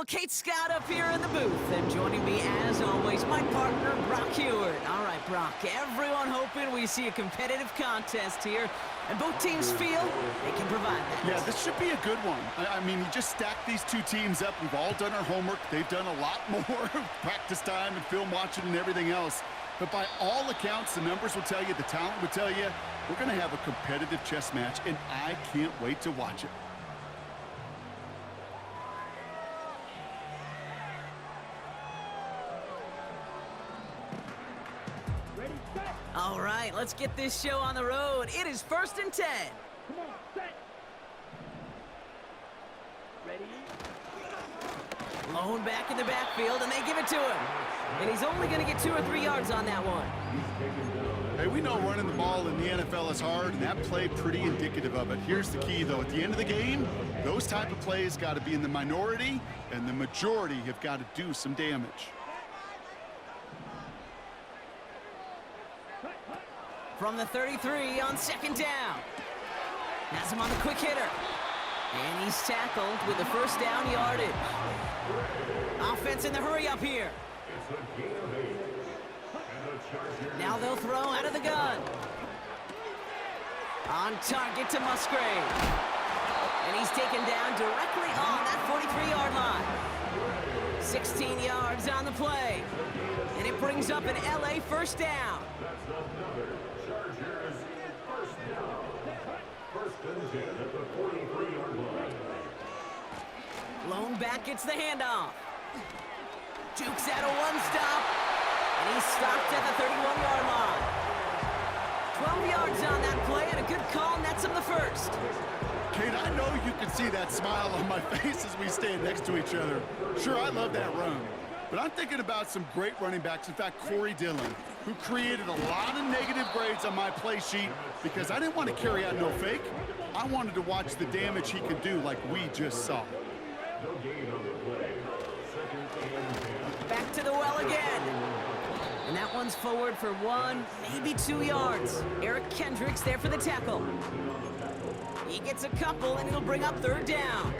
Kate Scott up here in the booth, and joining me as always, my partner, Brock Heward. All right, Brock, everyone hoping we see a competitive contest here, and both teams feel they can provide that. Yeah, this should be a good one. I mean, you just stack these two teams up. We've all done our homework. They've done a lot more practice time and film watching and everything else. But by all accounts, the numbers will tell you, the talent will tell you, we're going to have a competitive chess match, and I can't wait to watch it. All right, let's get this show on the road. It is 1st and 10. Come on, set. Ready? Lone back in the backfield, and they give it to him. And he's only going to get 2 or 3 yards on that one. Hey, we know running the ball in the NFL is hard, and that play pretty indicative of it. Here's the key, though. At the end of the game, those type of plays got to be in the minority, and the majority have got to do some damage. From the 33 on 2nd down. Has him on the quick hitter. And he's tackled with the 1st down yardage. Offense in the hurry up here. Now they'll throw out of the gun. On target to Musgrave. And he's taken down directly on that 43-yard line. 16 yards on the play. And it brings up an LA 1st down. Lone back gets the handoff. Jukes out a one-stop. And he's stopped at the 31-yard line. 12 yards on that play, and a good call nets him the 1st. Kate, I know you can see that smile on my face as we stand next to each other. Sure, I love that run. But I'm thinking about some great running backs. In fact, Corey Dillon, who created a lot of negative grades on my play sheet because I didn't want to carry out no fake. I wanted to watch the damage he could do like we just saw. Back to the well again. And that one's forward for 1, maybe 2 yards. Eric Kendricks there for the tackle. He gets a couple, and it'll bring up 3rd down.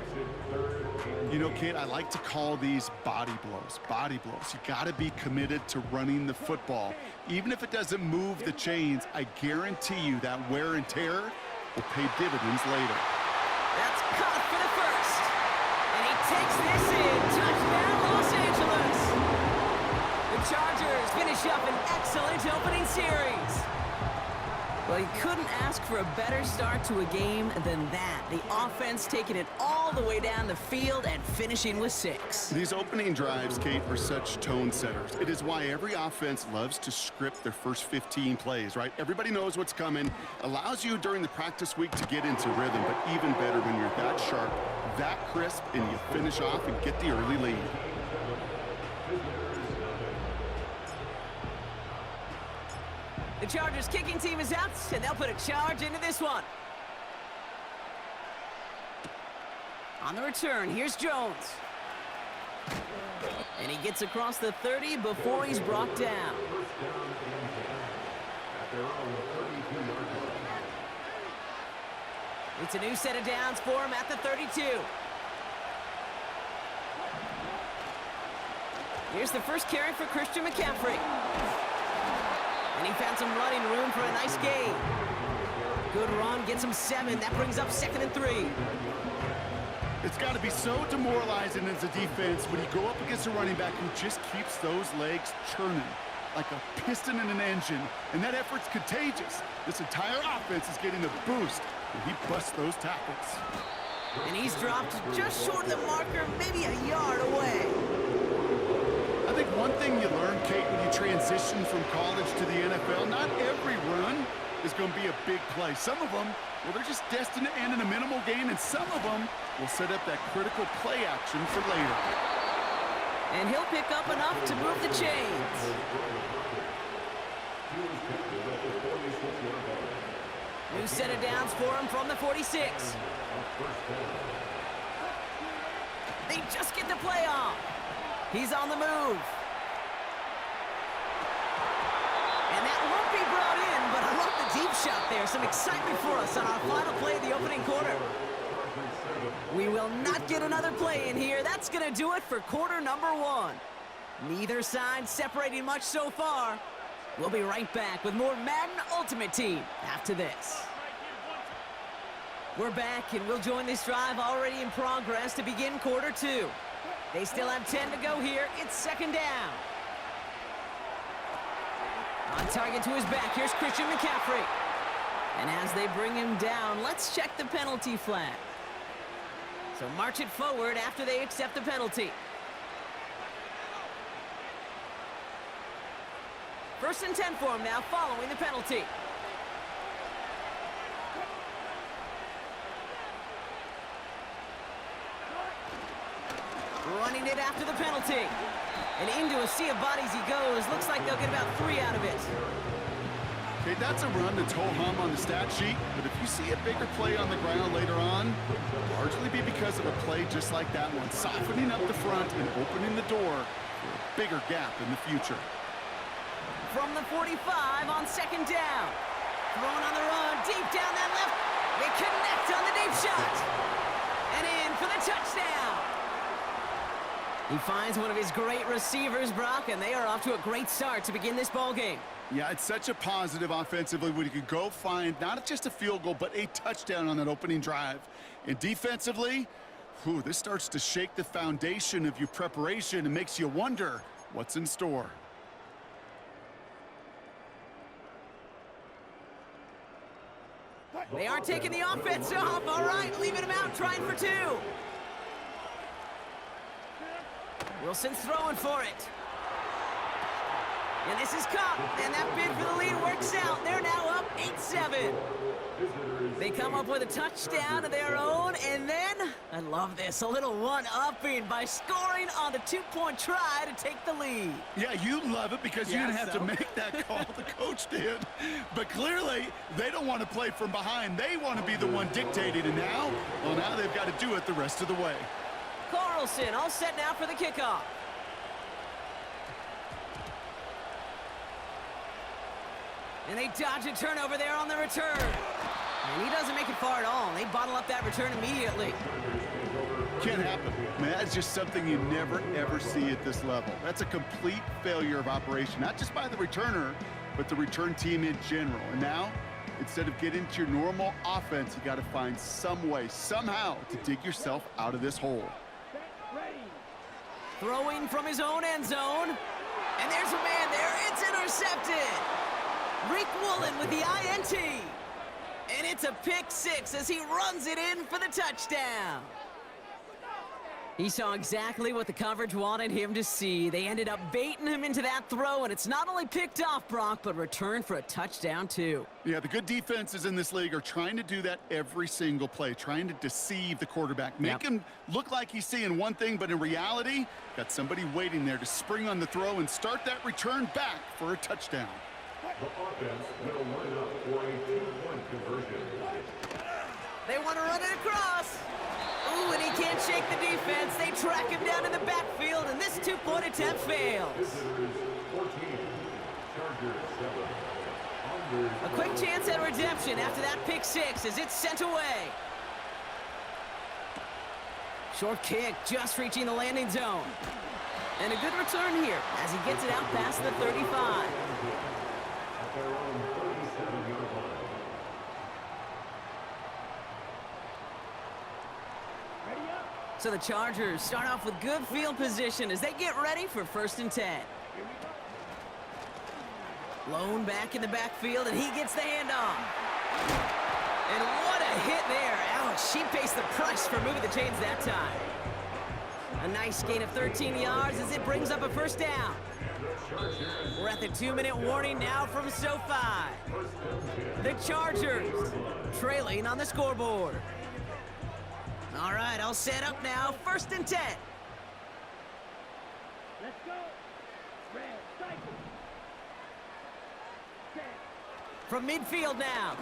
You know, Kate, I like to call these body blows. Body blows. You got to be committed to running the football. Even if it doesn't move the chains, I guarantee you that wear and tear will pay dividends later. That's caught for the 1st. And he takes this in. Touchdown, Los Angeles. The Chargers finish up an excellent opening series. Well, you couldn't ask for a better start to a game than that. The offense taking it all the way down the field and finishing with 6. These opening drives, Kate, are such tone setters. It is why every offense loves to script their first 15 plays, right? Everybody knows what's coming. Allows you during the practice week to get into rhythm, but even better when you're that sharp, that crisp, and you finish off and get the early lead. The Chargers kicking team is out, and they'll put a charge into this one. On the return, here's Jones. And he gets across the 30 before he's brought down. It's a new set of downs for him at the 32. Here's the first carry for Christian McCaffrey. And he found some running room for a nice gain. Good run, gets him 7. That brings up 2nd and 3. It's got to be so demoralizing as a defense when you go up against a running back who just keeps those legs churning like a piston in an engine. And that effort's contagious. This entire offense is getting a boost when he busts those tackles. And he's dropped just short of the marker, maybe a yard away. I think one thing you learn, Kate, when you transition from college to the NFL, not every run is going to be a big play. Some of them, well, they're just destined to end in a minimal gain, and some of them will set up that critical play action for later. And he'll pick up enough to move the chains. New set of downs for him from the 46. They just get the play off. He's on the move. And that won't be brought in, but I love the deep shot there. Some excitement for us on our final play of the opening quarter. We will not get another play in here. That's going to do it for quarter number 1. Neither side separating much so far. We'll be right back with more Madden Ultimate Team after this. We're back, and we'll join this drive already in progress to begin quarter 2. They still have 10 to go here. It's second down. On target to his back, here's Christian McCaffrey. And as they bring him down, let's check the penalty flag. So march it forward after they accept the penalty. First and 10 for him now, following the penalty. Running it after the penalty. And into a sea of bodies he goes. Looks like they'll get about 3 out of it. Okay, that's a run that's ho-hum on the stat sheet, but if you see a bigger play on the ground later on, it'll largely be because of a play just like that one, softening up the front and opening the door for a bigger gap in the future. From the 45 on second down. Throwing on the run, deep down that left. They connect on the deep shot. And in for the touchdown. He finds one of his great receivers, Brock, and they are off to a great start to begin this ball game. Yeah, it's such a positive offensively when you can go find not just a field goal, but a touchdown on that opening drive. And defensively, this starts to shake the foundation of your preparation and makes you wonder what's in store. They are taking the offense off. All right, leaving him out, trying for 2. Wilson's throwing for it. And this is caught. And that bid for the lead works out. They're now up 8-7. They come up with a touchdown of their own. And then, I love this, a little one-upping by scoring on the 2-point try to take the lead. Yeah, you love it because you didn't have to make that call. The coach did. But clearly, they don't want to play from behind. They want to be the one dictating. And now, well, now they've got to do it the rest of the way. Carlson all set now for the kickoff. And they dodge a turnover there on the return. And he doesn't make it far at all. They bottle up that return immediately. Can't happen. Man, that's just something you never, ever see at this level. That's a complete failure of operation, not just by the returner, but the return team in general. And now, instead of getting to your normal offense, you got to find some way, somehow, to dig yourself out of this hole. Throwing from his own end zone. And there's a man there. It's intercepted. Rick Woolen with the INT. And it's a pick 6 as he runs it in for the touchdown. He saw exactly what the coverage wanted him to see. They ended up baiting him into that throw, and it's not only picked off, Brock, but returned for a touchdown, too. Yeah, the good defenses in this league are trying to do that every single play, trying to deceive the quarterback. Make him look like he's seeing one thing, but in reality, got somebody waiting there to spring on the throw and start that return back for a touchdown. The offense will line up for a 2-point conversion. They want to run it across. Ooh, and he can't shake the defense. They track him down in the backfield, and this 2-point attempt fails. Visitors 14, Chargers 7. A quick chance at redemption after that pick 6 as it's sent away. Short kick just reaching the landing zone. And a good return here as he gets it out past the 35. At their own 37-yard line. So the Chargers start off with good field position as they get ready for first and 10. Lone back in the backfield, and he gets the handoff. And what a hit there. Ouch, she pays the price for moving the chains that time. A nice gain of 13 yards as it brings up a first down. We're at the 2-minute warning now from SoFi. The Chargers trailing on the scoreboard. All right, all set up now. First and 10. Let's go. Red cycle. Set. From midfield now.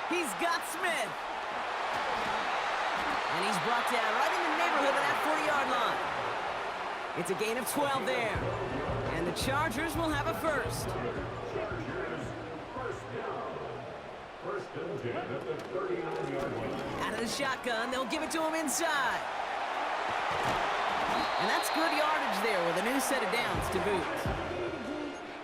He's got Smith. And he's brought down right in the neighborhood of that 40-yard line. It's a gain of 12 there. And the Chargers will have a first. First at the 39-yard line. Out of the shotgun, they'll give it to him inside. And that's good yardage there with a new set of downs to boot.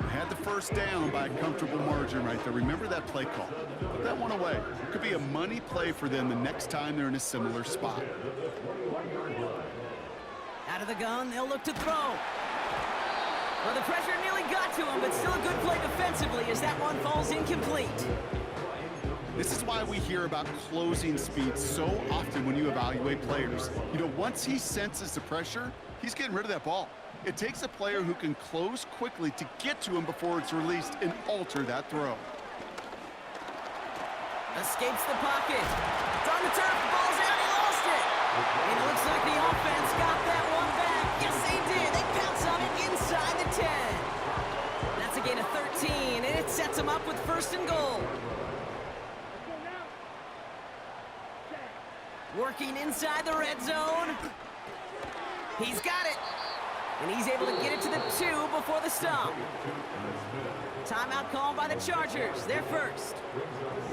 Had the first down by a comfortable margin right there. Remember that play call. Put that one away. It could be a money play for them the next time they're in a similar spot. Out of the gun, they'll look to throw. Well, the pressure nearly got to him, but still a good play defensively as that one falls incomplete. This is why we hear about closing speed so often when you evaluate players. You know, once he senses the pressure, he's getting rid of that ball. It takes a player who can close quickly to get to him before it's released and alter that throw. Escapes the pocket. It's on the turf. The ball's out. He lost it. And it looks like the offense got that one back. Yes, they did. They pounce on it inside the 10. That's a gain of 13, and it sets them up with 1st and goal. Working inside the red zone. He's got it. And he's able to get it to the 2 before the stop. Timeout called by the Chargers. They're first.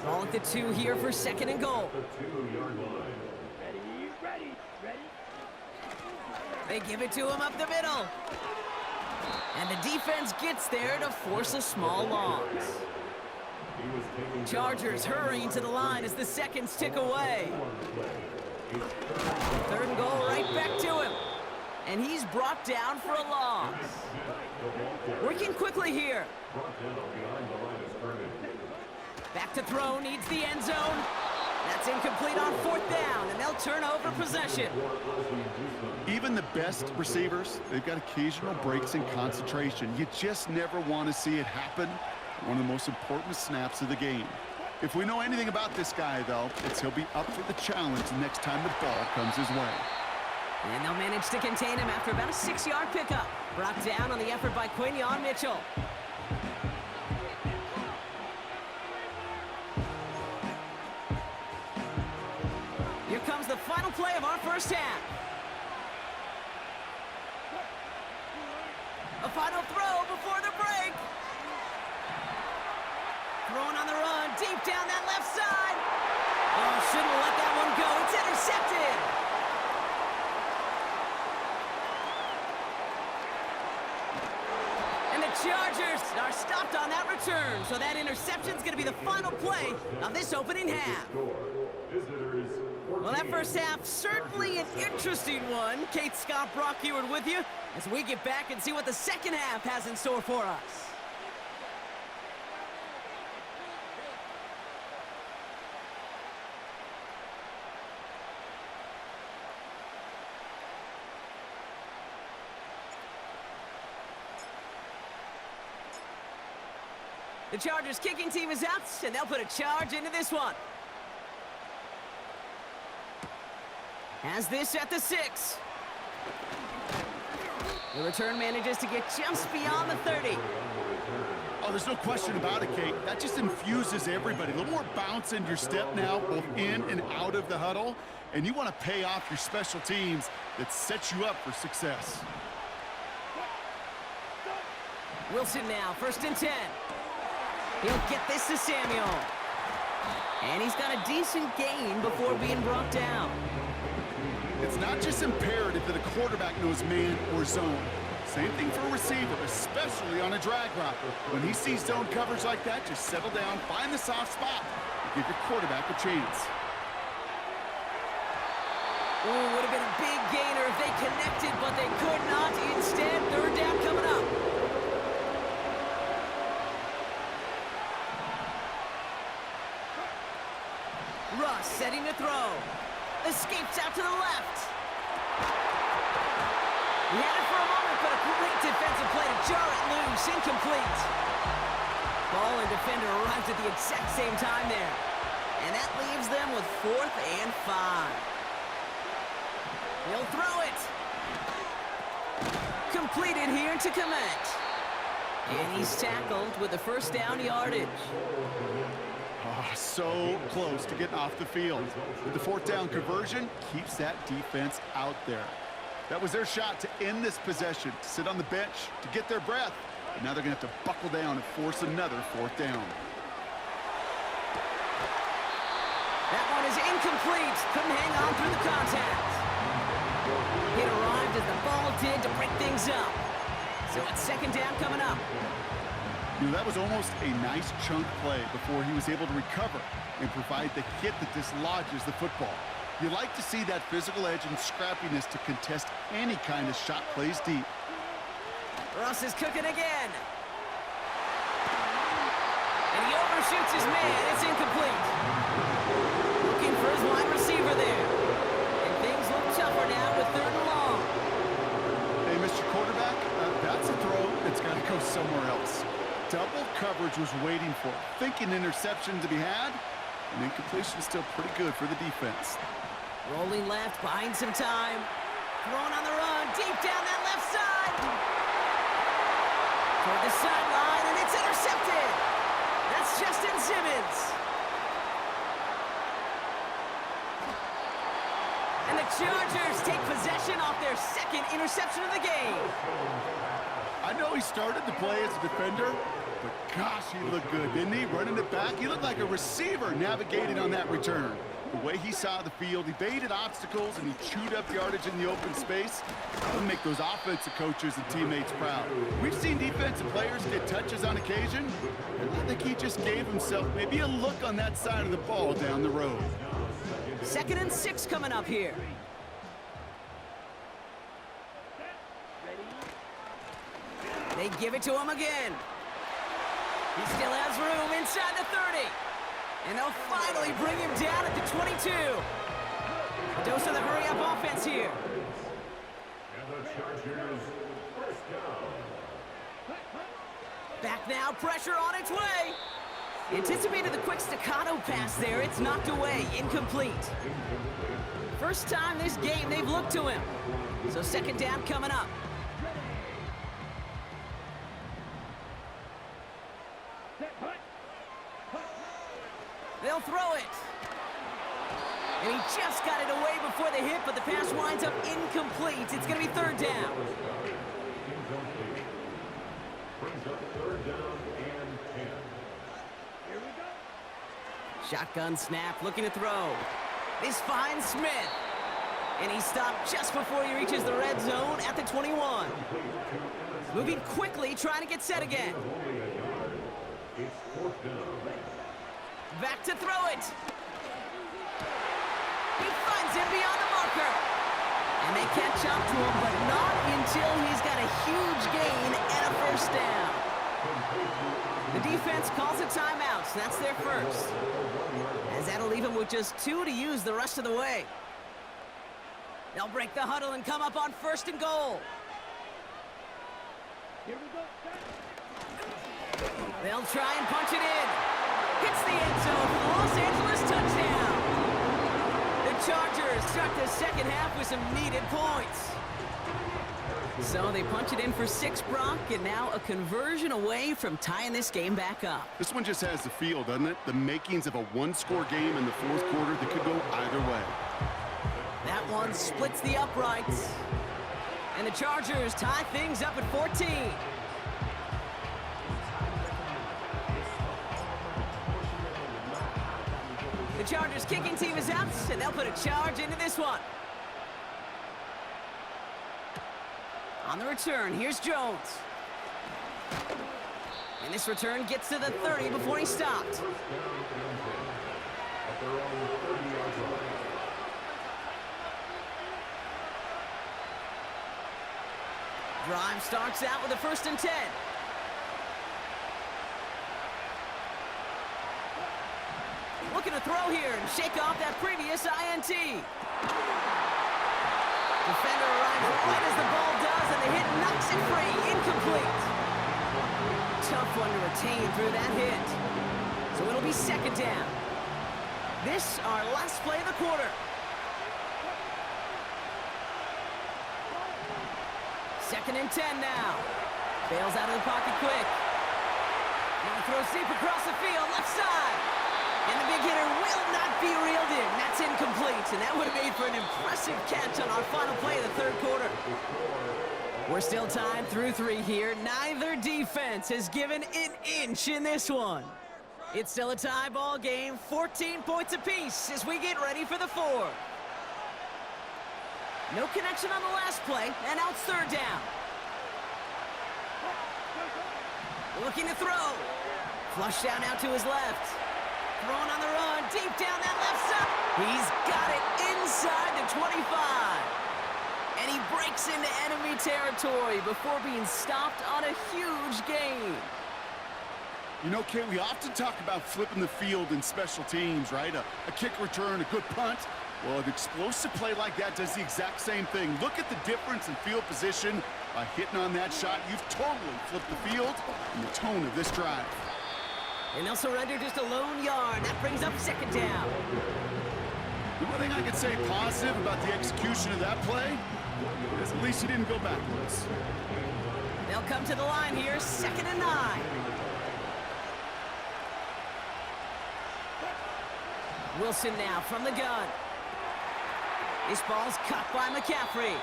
Ball at the 2 here for 2nd and goal. Ready. They give it to him up the middle. And the defense gets there to force a small loss. Chargers hurrying to the line as the seconds tick away. 3rd and goal, right back to him. And he's brought down for a loss. Working quickly here. Back to throw, needs the end zone. That's incomplete on 4th down, and they'll turn over possession. Even the best receivers, they've got occasional breaks in concentration. You just never want to see it happen. One of the most important snaps of the game. If we know anything about this guy, though, it's he'll be up for the challenge the next time the ball comes his way. And they'll manage to contain him after about a 6-yard pickup. Brought down on the effort by Quinion Mitchell. Here comes the final play of our first half. A final throw before the break. Throwing on the run, deep down that left side. Oh, shouldn't let that one go. It's intercepted. Chargers are stopped on that return, so that interception's going to be the final play of this opening half. Well, that first half, certainly an interesting one. Kate, Scott, Brock Eward with you as we get back and see what the second half has in store for us. The Chargers kicking team is out, and they'll put a charge into this one. Has this at the 6. The return manages to get just beyond the 30. Oh, there's no question about it, Kate. That just infuses everybody. A little more bounce in your step now, both in and out of the huddle. And you want to pay off your special teams that sets you up for success. Wilson now, 1st and 10. He'll get this to Samuel. And he's got a decent gain before being brought down. It's not just imperative that a quarterback knows man or zone. Same thing for a receiver, especially on a drag route. When he sees zone coverage like that, just settle down, find the soft spot, and give your quarterback a chance. Ooh, would have been a big gainer if they connected, but they could not. Instead, 3rd down coming up. Russ setting to throw. Escapes out to the left. He had it for a moment, but a great defensive play to jar it loose. Incomplete. Ball and defender arrived at the exact same time there. And that leaves them with 4th and 5. He'll throw it. Completed here to Komet. And he's tackled with the 1st down yardage. Oh, so close to getting off the field. But the 4th down conversion keeps that defense out there. That was their shot to end this possession, to sit on the bench, to get their breath. But now they're going to have to buckle down and force another 4th down. That one is incomplete. Couldn't hang on through the contact. It arrived as the ball did to break things up. So it's second down coming up. You know, that was almost a nice chunk play before he was able to recover and provide the hit that dislodges the football. You like to see that physical edge and scrappiness to contest any kind of shot plays deep. Russ is cooking again. And he overshoots his man. It's incomplete. Looking for his wide receiver there. And things look tougher now with third and long. Hey, Mr. Quarterback, that's a throw that's got to go somewhere else. Double coverage was waiting for it. Thinking interception to be had, and incompletion is still pretty good for the defense. Rolling left, buying some time. Throwing on the run, deep down that left side. Toward the sideline, and it's intercepted. That's Justin Simmons. And the Chargers take possession off their second interception of the game. I know he started the play as a defender, but gosh, he looked good, didn't he? Running it back, he looked like a receiver navigating on that return. The way he saw the field, he baited obstacles, and he chewed up yardage in the open space. That'll make those offensive coaches and teammates proud. We've seen defensive players get touches on occasion, and I think he just gave himself maybe a look on that side of the ball down the road. 2nd and 6 coming up here. They give it to him again. He still has room inside the 30. And they'll finally bring him down at the 22. A dose of the hurry-up offense here. And the Chargers first down. Back now, pressure on its way. Anticipated the quick staccato pass there. It's knocked away, incomplete. First time this game they've looked to him. So second down coming up. They'll throw it. And he just got it away before the hit, but the pass winds up incomplete. It's going to be third down. Brings up third down and 10. Here we go. Shotgun snap, looking to throw. This finds Smith. And he stopped just before he reaches the red zone at the 21. Moving quickly, trying to get set again. It's fourth down. Back to throw it. He finds him beyond the marker. And they catch up to him, but not until he's got a huge gain and a first down. The defense calls a timeout, so that's their first. As that'll leave him with just 2 to use the rest of the way. They'll break the huddle and come up on 1st and goal. Here we go. They'll try and punch it in. Hits the end zone for the Los Angeles touchdown. The Chargers start the second half with some needed points. So they punch it in for 6, Brock, and now a conversion away from tying this game back up. This one just has the feel, doesn't it? The makings of a one-score game in the fourth quarter that could go either way. That one splits the uprights. And the Chargers tie things up at 14. The Chargers kicking team is out, and they'll put a charge into this one. On the return, here's Jones. And this return gets to the 30 before he stopped. Drive starts out with a 1st and 10. Looking to throw here and shake off that previous INT. Defender arrives right as the ball does, and the hit knocks it free. Incomplete. Tough one to retain through that hit. So it'll be second down. This, our last play of the quarter. Second and 10 now. Bails out of the pocket quick. Now throws deep across the field, left side. And the big hitter will not be reeled in. That's incomplete, and that would have made for an impressive catch on our final play of the third quarter. We're still tied through 3 here. Neither defense has given an inch in this one. It's still a tie ball game, 14 points apiece as we get ready for the fourth. No connection on the last play, and now it's third down. Looking to throw. Flush down out to his left. Throwing on the run, deep down that left side. He's got it inside the 25. And he breaks into enemy territory before being stopped on a huge gain. You know, Kate, we often talk about flipping the field in special teams, right? A kick return, a good punt. Well, an explosive play like that does the exact same thing. Look at the difference in field position. By hitting on that shot, you've totally flipped the field and the tone of this drive. And they'll surrender just a lone yard. That brings up second down. The one thing I could say positive about the execution of that play is at least he didn't go backwards. They'll come to the line here, 2nd and 9. Wilson now from the gun. This ball's cut by McCaffrey.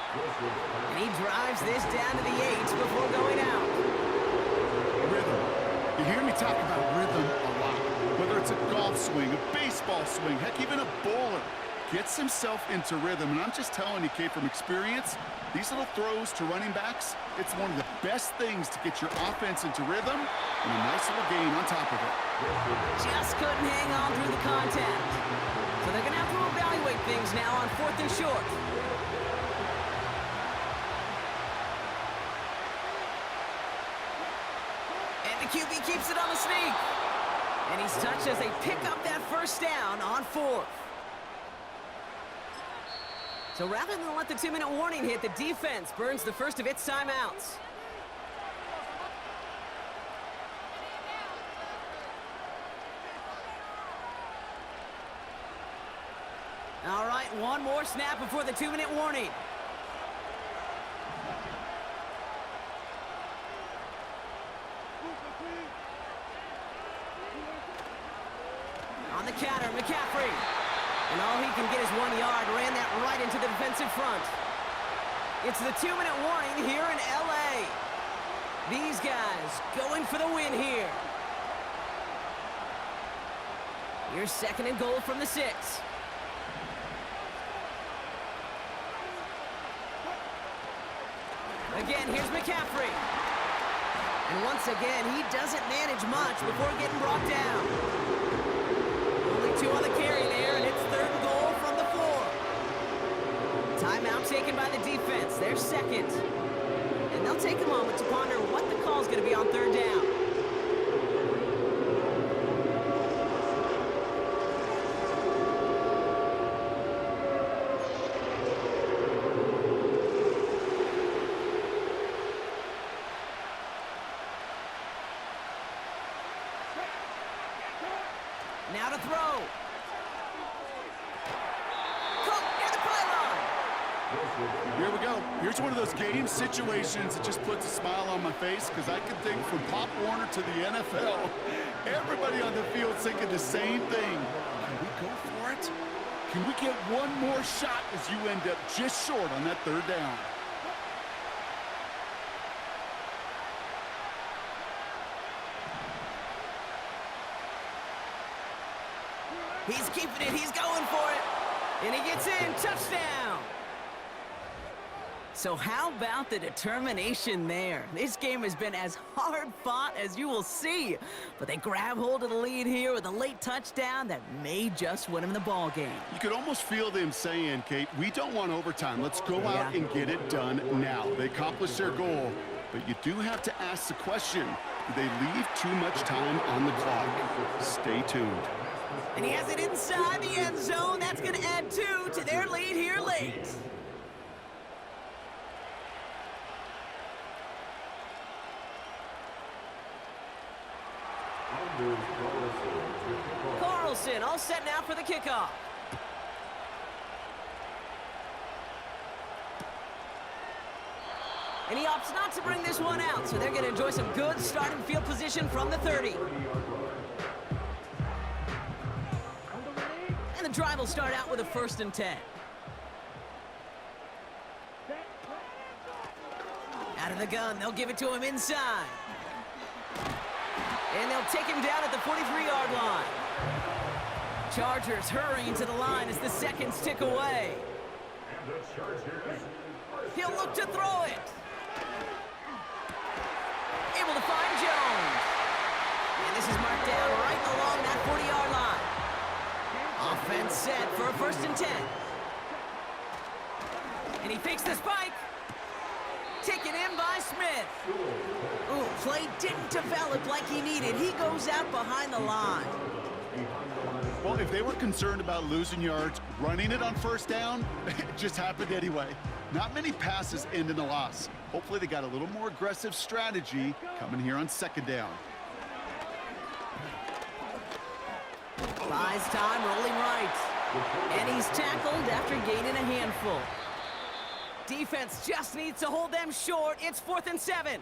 And he drives this down to the 8 before going out. Rhythm. You hear me talk about rhythm a lot. Whether it's a golf swing, a baseball swing, heck, even a bowler gets himself into rhythm. And I'm just telling you, Kate, from experience, these little throws to running backs, it's one of the best things to get your offense into rhythm and a nice little gain on top of it. Just couldn't hang on through the contact. So they're going to have to evaluate things now on 4th and short. And the QB keeps it on the sneak. And he's touched as they pick up that first down on 4th. So rather than let the 2-minute warning hit, the defense burns the first of its timeouts. All right, one more snap before the 2-minute warning. On the counter, McCaffrey. And all he can get is 1 yard. Ran that right into the defensive front. It's the 2-minute warning here in L.A. These guys going for the win here. Here's 2nd and goal from the 6. Again, here's McCaffrey. And once again, he doesn't manage much before getting brought down. Only 2 on the carry there, and it's 3rd and goal from the 4. Timeout taken by the defense. They're 2nd. And they'll take a moment to ponder what the call's going to be on 3rd down. Now to throw. Cook near the pylon. Here we go. Here's one of those game situations that just puts a smile on my face because I can think from Pop Warner to the NFL, everybody on the field thinking the same thing. Can we go for it? Can we get one more shot as you end up just short on that 3rd down? He's keeping it. He's going for it. And he gets in. Touchdown. So how about the determination there? This game has been as hard fought as you will see. But they grab hold of the lead here with a late touchdown that may just win them the ball game. You could almost feel them saying, Kate, we don't want overtime. Let's go out and get it done now. They accomplished their goal. But you do have to ask the question, do they leave too much time on the clock? Stay tuned. And he has it inside the end zone. That's going to add 2 to their lead here late. Carlson all set now for the kickoff. And he opts not to bring this one out, so they're going to enjoy some good starting field position from the 30. And the drive will start out with a 1st and 10. Out of the gun, they'll give it to him inside. And they'll take him down at the 43-yard line. Chargers hurrying to the line as the seconds tick away. He'll look to throw it. Able to find Jones. And this is marked down right along that 40-yard line. Offense set for a 1st and 10. And he fakes the spike. Taken in by Smith. Ooh, play didn't develop like he needed. He goes out behind the line. Well, if they were concerned about losing yards, running it on 1st down, it just happened anyway. Not many passes end in a loss. Hopefully they got a little more aggressive strategy coming here on 2nd down. Buys time, rolling right. And he's tackled after gaining a handful. Defense just needs to hold them short. It's 4th and 7.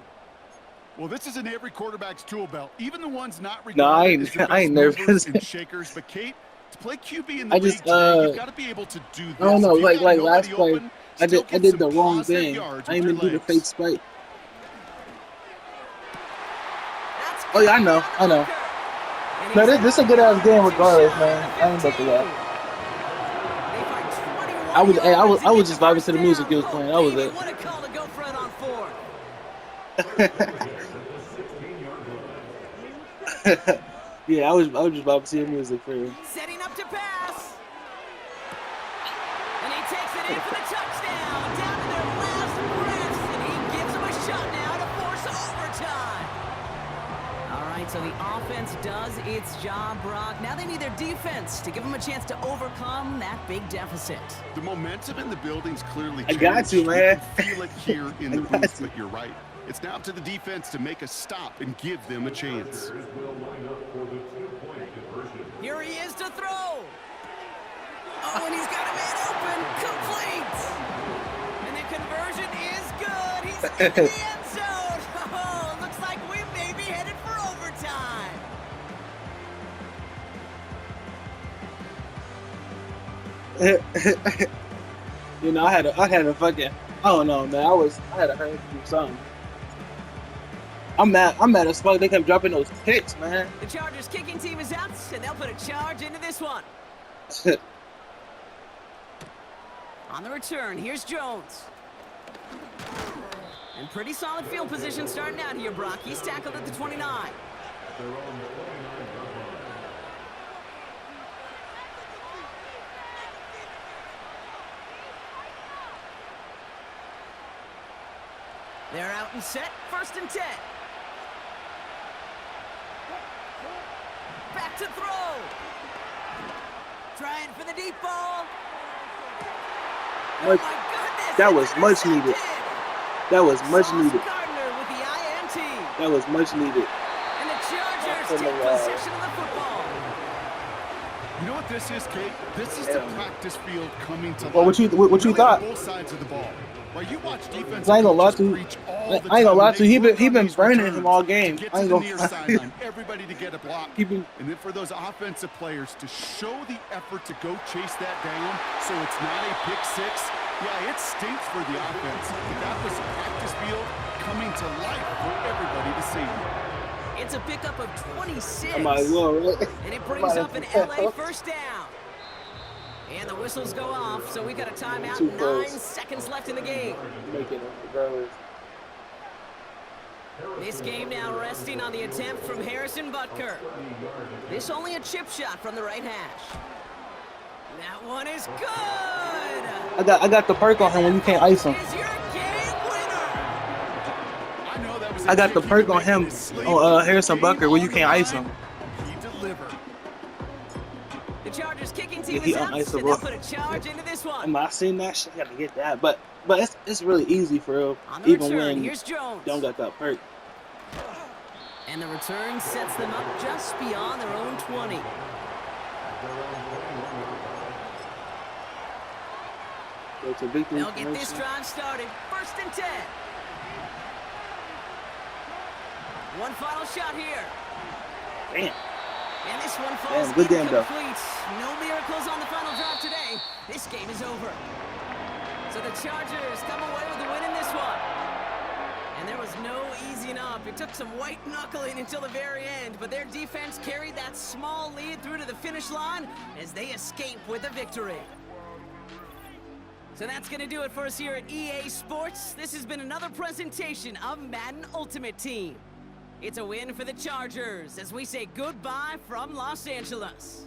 Well, this is in every quarterback's tool belt, even the ones not No, I regarded as the best ain't movers nervous. and shakers. But Kate, to play QB in the I league just, today, you've got to be able to do this. I don't know, If you've like got last nobody play, open, I still did get the some wrong positive thing. yards I with didn't your even do the legs. fake spike. That's Oh yeah, I know. And No, he's this is a good ass game regardless, man. I ain't about to lie. They find 21 I was yards to get just the vibing first to the music he was down. playing. Oh, That was baby, it. what a call to go for it on 4th. Yeah, I was just vibing to the music for you. Setting up to pass. And he takes it in for the touchdown. Down to their last breaths. And he gives them a shot now to force overtime. All right, so the offense does its job, Brock. Now they need their defense to give them a chance to overcome that big deficit. The momentum in the building's clearly I changed. got you, man. can feel it here in the I got booth, you. but you're right. It's now up to the defense to make a stop and give them a chance. Here he is to throw. Oh, and he's got a man open. Complete. And the conversion is good. He's in the end zone. Oh, looks like we may be headed for overtime. You know, I had a fucking, I don't know, man. I had a hurry to do something. I'm mad as fuck. They kept dropping those picks, man. The Chargers kicking team is out, and they'll put a charge into this one. On the return, here's Jones. And pretty solid field position starting out here, Brock. He's tackled at the 29. They're out and set, 1st and 10. Back to throw. Trying for the deep ball. Oh my goodness. That was much needed. That was much Sauce needed. Gardner with the INT. That was much needed. And the Chargers From take the, possession of the football. You know what this is, Kate? This is the practice field coming to life. Well, what you Really thought? on both sides of the ball. While you watch defense, I ain't gonna lie to you. I ain't gonna lie to you. He been burning him all game. To get I to ain't the near gonna. sideline, everybody to get a block. He been- And then for those offensive players to show the effort to go chase that down so it's not a pick six. Yeah, it stinks for the offense. But that was a practice field coming to life for everybody to see. It's a pickup of 26. I might as well, right? And it brings up an LA 1st down. And the whistles go off, so we got a timeout. Too 9 close. seconds left in the game. Making it regardless. This game now resting on the attempt from Harrison Butker. This only a chip shot from the right hash. That one is good. I got the perk on him when you can't ice him. Is your game winner. I know that was I got the kick perk he on could make him in his sleep. on Harrison Game Butker where you on can't the ice line, him. He delivered. The Chargers kicking team Yeah, he is out, and uniceable. they'll put a charge into this one. I seen that shit. I gotta get that, but it's really easy for real. On the Even return, when you here's Jones. don't got that perk. And the return sets them up just beyond their own 20. It's a victory. They'll get this drive started. 1st and 10. One final shot here. Damn. And this one falls Damn, good game, though. incomplete. No miracles on the final drive today. This game is over. So the Chargers come away with a win in this one. And there was no easing up. It took some white knuckling until the very end, but their defense carried that small lead through to the finish line as they escape with a victory. So that's going to do it for us here at EA Sports. This has been another presentation of Madden Ultimate Team. It's a win for the Chargers as we say goodbye from Los Angeles.